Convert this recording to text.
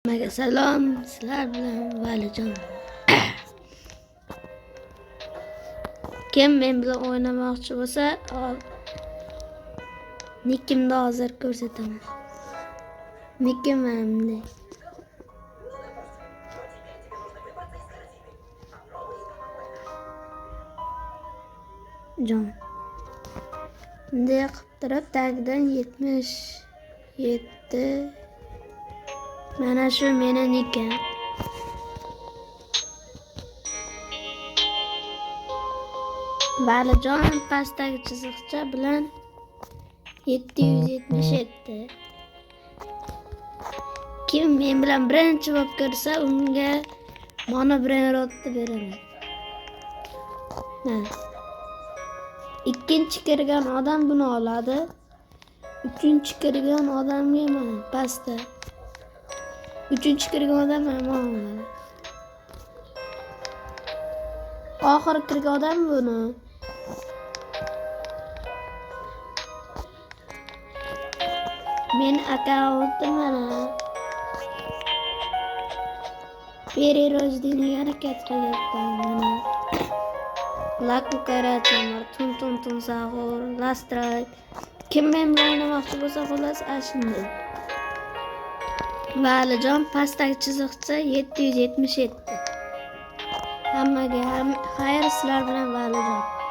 Hammaga salom, sizlar bilan Valijon. Kim men bilan o'ynamoqchi bo'lsa, nickimni hozir ko'rsataman. Nickim mana bunday. Jon. Bunday qilib turib tagidan 77 mana shu meni nickim. Valijon pastdagi chiziqcha bilan 777. Kim men bilan birinchi bo'lib kirsa, unga mana Brainrotni beraman. Ikkinchi kirgan odam buni oladi. Uchinchi kirgan odamga mana pastda. Uchinchi kirgan odam mana oladi. Oxiri kirgan odam buni. Men akkauntim mana. Перерождение harakat qilyapman mana. Laku karatamar, tun sahur, lastray. Kim men bilan o'ynamoqchi bo'lsa, xullas ashunday. Valijon pastdagi chiziqcha 777. Hammaga xayr, sizlar bilan Valijon.